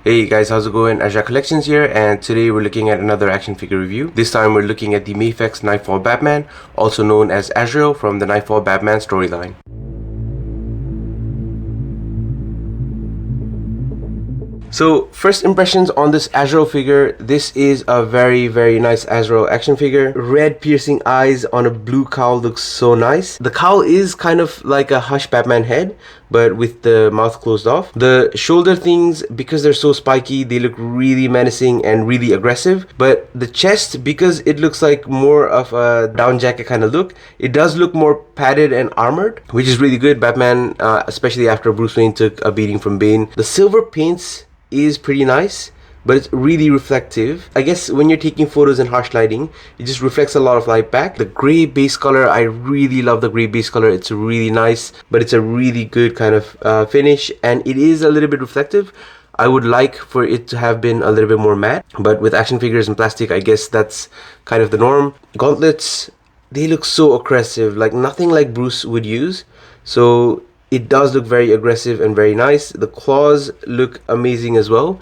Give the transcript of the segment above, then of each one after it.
Hey guys, how's it going? Azrach Collections here, and today we're looking at another action figure review. This time we're looking at the Mafex Knightfall Batman, also known as Azreal from the Knightfall Batman storyline. So first impressions on this Azreal figure. This is a very nice Azreal action figure. Red piercing eyes on a blue cowl looks so nice. The cowl is kind of like a Hush Batman head, but with the mouth closed off. The shoulder things, because they're so spiky, they look really menacing and really aggressive. But the chest, because it looks like more of a down jacket kind of look, it does look more padded and armored, which is really good. Batman, especially after Bruce Wayne took a beating from Bane. The silver paints is pretty nice, but it's really reflective. I guess when you're taking photos in harsh lighting, it just reflects a lot of light back. The gray base color, I really love the gray base color. It's really nice, but it's a really good kind of finish, and it is a little bit reflective. I would like for it to have been a little bit more matte, but with action figures and plastic, I guess that's kind of the norm. Gauntlets, they look so aggressive, like nothing like Bruce would use. So it does look very aggressive and very nice. The claws look amazing as well,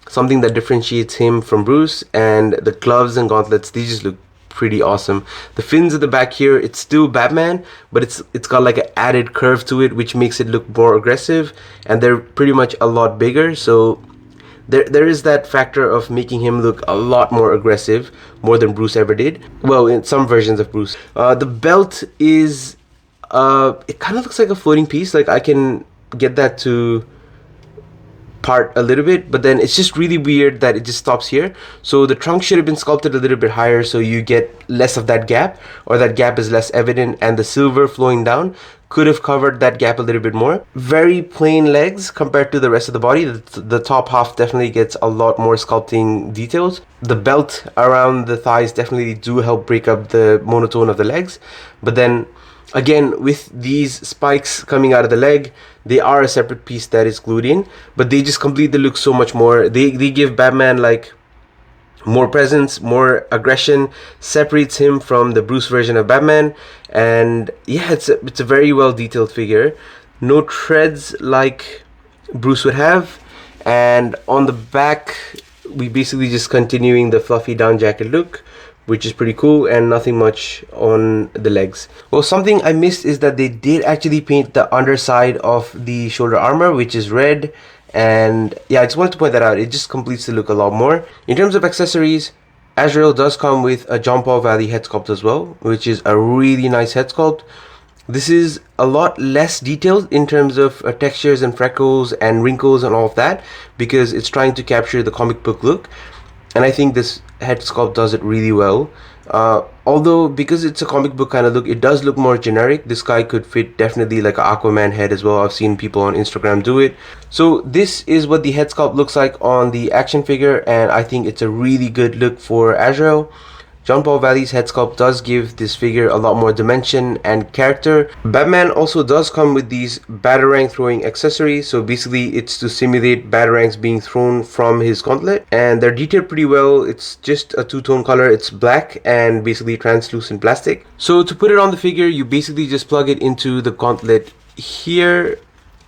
something that differentiates him from Bruce. And the gloves and gauntlets, they just look pretty awesome. The fins at the back here, it's still Batman, but it's got like an added curve to it, which makes it look more aggressive, and they're pretty much a lot bigger. So there is that factor of making him look a lot more aggressive, more than Bruce ever did. Well, in some versions of Bruce. The belt is it kind of looks like a floating piece. Like I can get that to part a little bit, but then it's just really weird that it just stops here. So the trunk should have been sculpted a little bit higher, so you get less of that gap, or that gap is less evident, and the silver flowing down could have covered that gap a little bit more. Very plain legs compared to the rest of the body. The top half definitely gets a lot more sculpting details. The belt around the thighs definitely do help break up the monotone of the legs, but then again, with these spikes coming out of the leg, they are a separate piece that is glued in, but they just complete the look so much more. They give Batman like more presence, more aggression, separates him from the Bruce version of Batman, and yeah, it's a very well detailed figure. No treads like Bruce would have, and on the back, we basically just continuing the fluffy down jacket look, which is pretty cool, and nothing much on the legs. Well, something I missed is that they did actually paint the underside of the shoulder armor, which is red, and yeah, I just wanted to point that out. It just completes the look a lot more. In terms of accessories, Azreal does come with a John Paul Valley head sculpt as well, which is a really nice head sculpt. This is a lot less detailed in terms of textures and freckles and wrinkles and all of that, because it's trying to capture the comic book look. And I think this head sculpt does it really well. Although, because it's a comic book kind of look, it does look more generic. This guy could fit definitely like an Aquaman head as well. I've seen people on Instagram do it. So this is what the head sculpt looks like on the action figure, and I think it's a really good look for Azreal. John Paul Valley's head sculpt does give this figure a lot more dimension and character. Batman also does come with these batarang throwing accessories, so basically it's to simulate batarangs being thrown from his gauntlet, and they're detailed pretty well. It's just a two-tone color. It's black and basically translucent plastic. So to put it on the figure, you basically just plug it into the gauntlet here,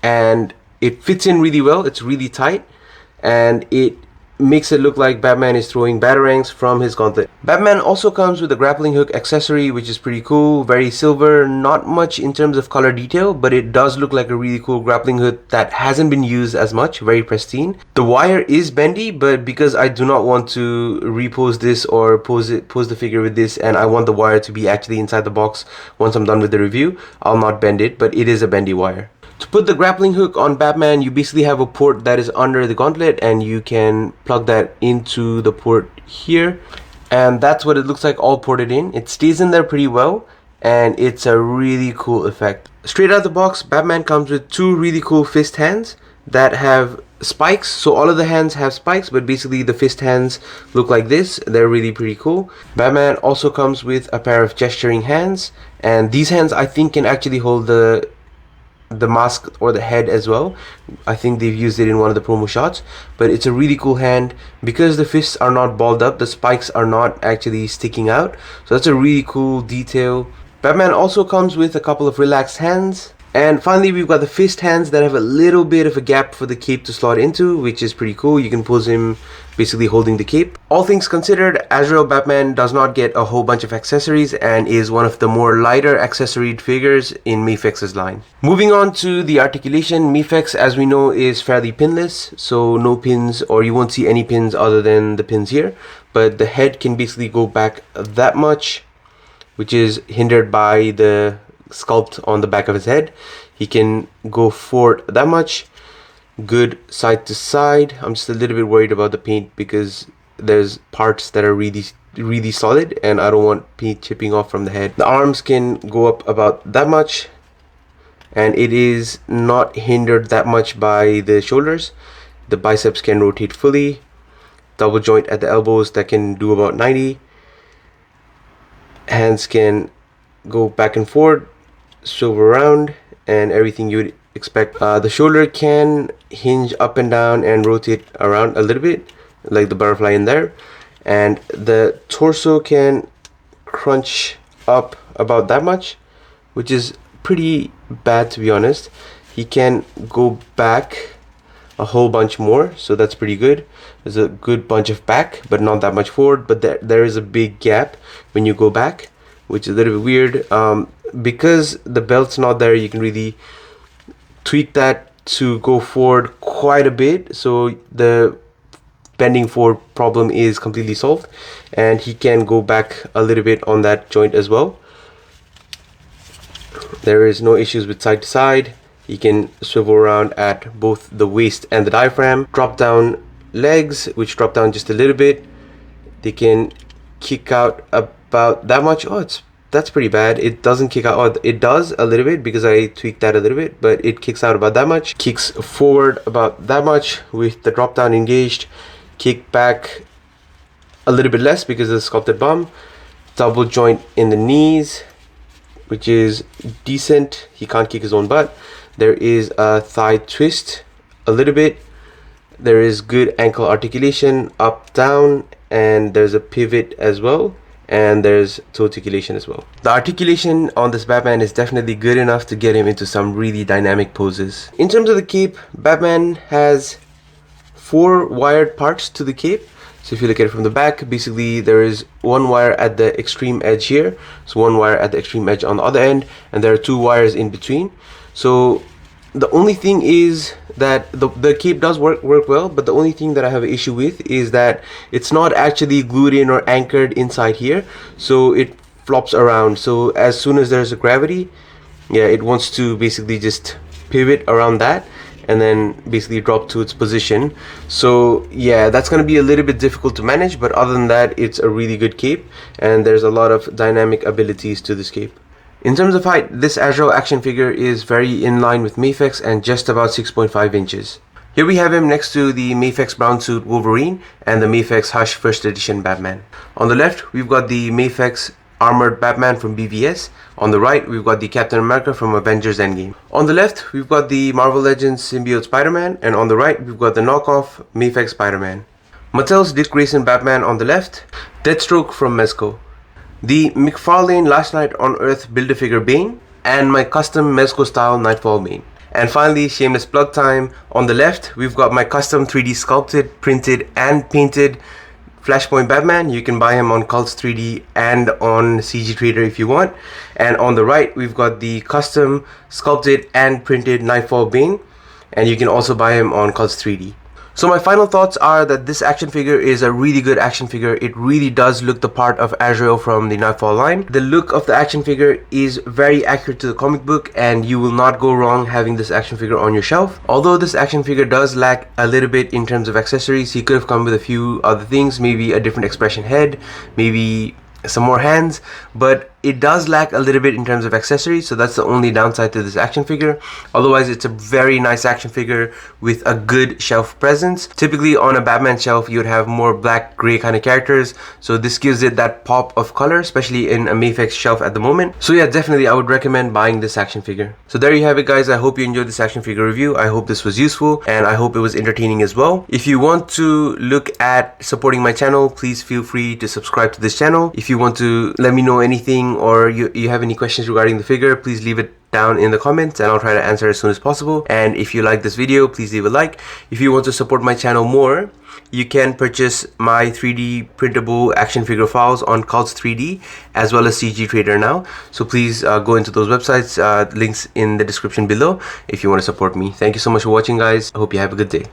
and it fits in really well. It's really tight, and it makes it look like Batman is throwing batarangs from his gauntlet. Batman also comes with a grappling hook accessory, which is pretty cool. Very silver, not much in terms of color detail, but it does look like a really cool grappling hook that hasn't been used as much. Very pristine. The wire is bendy, but because I do not want to repose this or pose the figure with this, and I want the wire to be actually inside the box once I'm done with the review, I'll not bend it, but it is a bendy wire. To put the grappling hook on Batman, you basically have a port that is under the gauntlet, and you can plug that into the port here, and that's what it looks like all ported in. It stays in there pretty well, and it's a really cool effect. Straight out of the box, Batman comes with two really cool fist hands that have spikes. So all of the hands have spikes, but basically the fist hands look like this. They're really pretty cool. Batman also comes with a pair of gesturing hands, and these hands I think can actually hold the mask or the head as well. I think they've used it in one of the promo shots, but it's a really cool hand because the fists are not balled up. The spikes are not actually sticking out, so that's a really cool detail. Batman also comes with a couple of relaxed hands, And finally, we've got the fist hands that have a little bit of a gap for the cape to slot into, which is pretty cool. You can pose him basically holding the cape. All things considered, Azreal Batman does not get a whole bunch of accessories and is one of the more lighter accessoried figures in Mafex's line. Moving on to the articulation, Mafex, as we know, is fairly pinless, so no pins, or you won't see any pins other than the pins here. But the head can basically go back that much, which is hindered by the sculpt on the back of his head. He can go forward that much. Good side to side. I'm just a little bit worried about the paint because there's parts that are really solid and I don't want paint chipping off from the head. The arms can go up about that much and it is not hindered that much by the shoulders. The biceps can rotate fully. Double joint at the elbows that can do about 90. Hands can go back and forward, swivel around, and everything you would expect. The shoulder can hinge up and down and rotate around a little bit, like the butterfly in there. And the torso can crunch up about that much, which is pretty bad to be honest. He can go back a whole bunch more, so that's pretty good. There's a good bunch of back, but not that much forward. But there is a big gap when you go back, which is a little bit weird. Because the belt's not there, you can really tweak that to go forward quite a bit, so the bending forward problem is completely solved. And he can go back a little bit on that joint as well. There is no issues with side to side. He can swivel around at both the waist and the diaphragm. Drop down legs, which drop down just a little bit. They can kick out about that much. That's pretty bad. It doesn't kick out. Oh, it does a little bit because I tweaked that a little bit, but it kicks out about that much. Kicks forward about that much with the drop down engaged. Kick back a little bit less because of the sculpted bum. Double joint in the knees, which is decent. He can't kick his own butt. There is a thigh twist a little bit. There is good ankle articulation up down, and there's a pivot as well. And there's toe articulation as well. The articulation on this Batman is definitely good enough to get him into some really dynamic poses. In terms of the cape, Batman has 4 wired parts to the cape. So if you look at it from the back, basically there is 1 wire at the extreme edge here, so 1 wire at the extreme edge on the other end, and there are 2 wires in between. So the only thing is that the cape does work well, but the only thing that I have an issue with is that it's not actually glued in or anchored inside here, so it flops around. So as soon as there's a gravity, it wants to basically just pivot around that and then basically drop to its position. So that's going to be a little bit difficult to manage, but other than that, it's a really good cape and there's a lot of dynamic abilities to this cape. In terms of height, this Azrach action figure is very in line with Mafex and just about 6.5 inches. Here we have him next to the Mafex brown suit Wolverine and the Mafex Hush first edition Batman. On the left, we've got the Mafex armored Batman from BVS. On the right, we've got the Captain America from Avengers Endgame. On the left, we've got the Marvel Legends symbiote Spider-Man, and on the right, we've got the knockoff Mafex Spider-Man. Mattel's Dick Grayson Batman on the left, Deathstroke from Mezco. The McFarlane Last Night on Earth Build-A-Figure Bane, and my custom Mezco style Nightfall Bane. And finally, shameless plug time. On the left, we've got my custom 3D sculpted, printed, and painted Flashpoint Batman. You can buy him on Cults 3D and on CG Trader if you want. And on the right, we've got the custom sculpted and printed Nightfall Bane, and you can also buy him on Cults 3D. So my final thoughts are that this action figure is a really good action figure. It really does look the part of Azreal from the Knightfall line. The look of the action figure is very accurate to the comic book and you will not go wrong having this action figure on your shelf. Although this action figure does lack a little bit in terms of accessories, he could have come with a few other things, maybe a different expression head, maybe some more hands, but it does lack a little bit in terms of accessories, so that's the only downside to this action figure. Otherwise, it's a very nice action figure with a good shelf presence. Typically on a Batman shelf, you would have more black, gray kind of characters, so this gives it that pop of color, especially in a Mafex shelf at the moment. So yeah, definitely I would recommend buying this action figure. So there you have it, guys. I hope you enjoyed this action figure review. I hope this was useful and I hope it was entertaining as well. If you want to look at supporting my channel, please feel free to subscribe to this channel. If you want to let me know anything or you have any questions regarding the figure, please leave it down in the comments and I'll try to answer as soon as possible. And if you like this video, please leave a like. If you want to support my channel more, you can purchase my 3D printable action figure files on Cults 3D as well as CG Trader now. So please go into those websites, links in the description below if you want to support me. Thank you so much for watching, guys. I hope you have a good day.